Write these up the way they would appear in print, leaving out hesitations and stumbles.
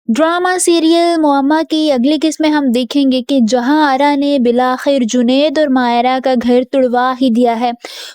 Drama serial मुअम्मा की अगली किस्त में हम देखेंगे कि जहां आरा ने बिलाखिर जुनैद और मायरा का घर तुड़वा ही दिया है।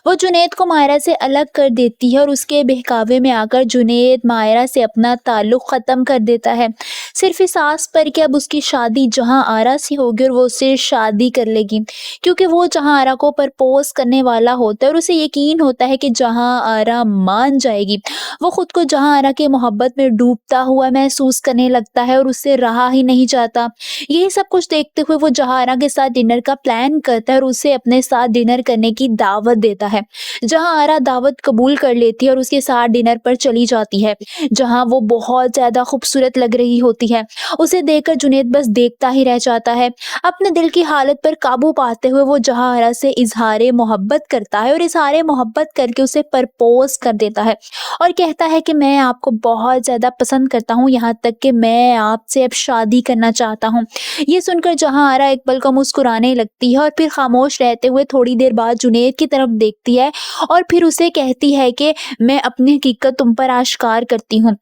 वो जुनैद को मायरा से अलग कर देती है और उसके बहकावे में आकर जुनैद मायरा से अपना ताल्लुक ख़त्म कर देता है, सिर्फ इस आस पर कि अब उसकी शादी जहां आरा से होगी और वो उससे शादी कर लेगी, क्योंकि वो जहां आरा को प्रपोज करने वाला होता है और उसे यकीन होता है कि जहां आरा मान जाएगी, वो खुद को जहां आरा के मोहब्बत में डूबता हुआ महसूस करने लगता है और उससे रहा ही नहीं जाता। यही सब कुछ देखते हुए वो जहां आरा के साथ डिनर का प्लान करता है और उसे अपने साथ डिनर करने की दावत देता है। जहां आरा दावत कबूल कर लेती है और उसके साथ डिनर पर चली जाती है, जहां वो बहुत ज्यादा खूबसूरत लग रही होती है। उसे देखकर जुनैद बस देखता ही रह जाता है। अपने दिल की हालत पर काबू पाते हुए वो जहां आरा से इजहार मोहब्बत करता है और इजहार मोहब्बत करके उसे प्रपोज कर देता है और कहता है कि मैं आपको बहुत ज़्यादा पसंद करता हूँ, यहाँ तक कि मैं आपसे अब शादी करना चाहता हूँ। ये सुनकर जहाँ आरा एक पल को मुस्कुराने लगती है और फिर खामोश रहते हुए थोड़ी देर बाद जुनैद की तरफ देखती है और फिर उसे कहती है कि मैं अपनी हकीकत तुम पर आश्कार करती हूँ।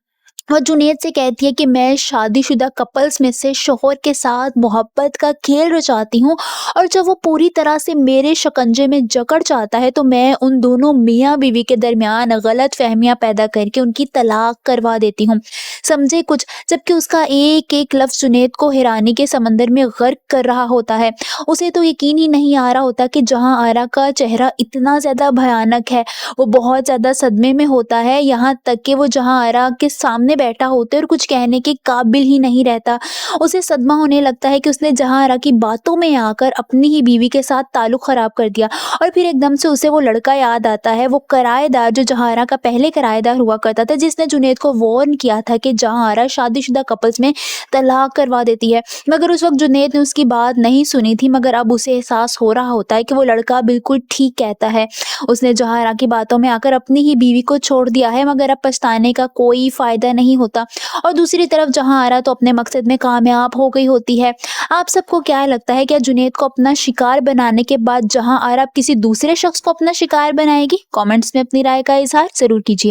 वो जुनैद से कहती है कि मैं शादीशुदा कपल्स में से शौहर के साथ मोहब्बत का खेल रचाती हूँ और जब वो पूरी तरह से मेरे शिकंजे में जकड़ जाता है तो मैं उन दोनों मियाँ बीवी के दरमियान गलत फहमियाँ पैदा करके उनकी तलाक करवा देती हूँ। समझे कुछ, जबकि उसका एक एक लफ्ज़ जुनैद को हैरानी के समंदर में गर्क कर रहा होता है। उसे तो यकीन ही नहीं आ रहा होता कि जहाँ आरा का चेहरा इतना ज़्यादा भयानक है, वो बहुत ज़्यादा सदमे में होता है, यहाँ तक कि वो जहाँ आरा के सामने बैठा होता है और कुछ कहने के काबिल ही नहीं रहता। उसे सदमा होने लगता है कि उसने जहाँ आरा की बातों में आकर अपनी ही बीवी के साथ ताल्लुक खराब कर दिया और फिर एकदम से उसे वो लड़का याद आता है, वो किराएदार जो जहाँ आरा का पहले किराएदार हुआ करता था, जिसने जुनैद को वार्न किया था कि जहाँ आरा शादीशुदा कपल्स में तलाक करवा देती है। मगर उस वक्त जुनैद ने उसकी बात नहीं सुनी थी, मगर अब उसे एहसास हो रहा होता है कि वो लड़का बिल्कुल ठीक कहता है। उसने जहाँ आरा की बातों में आकर अपनी ही बीवी को छोड़ दिया है, मगर अब पछताने का कोई फायदा नहीं होता। और दूसरी तरफ जहाँ आरा तो अपने मकसद में कामयाब हो गई होती है। आप सबको क्या लगता है, क्या जुनैद को अपना शिकार बनाने के बाद जहाँ आरा किसी दूसरे शख्स को अपना शिकार बनाएगी? कमेंट्स में अपनी राय का इजहार जरूर कीजिए।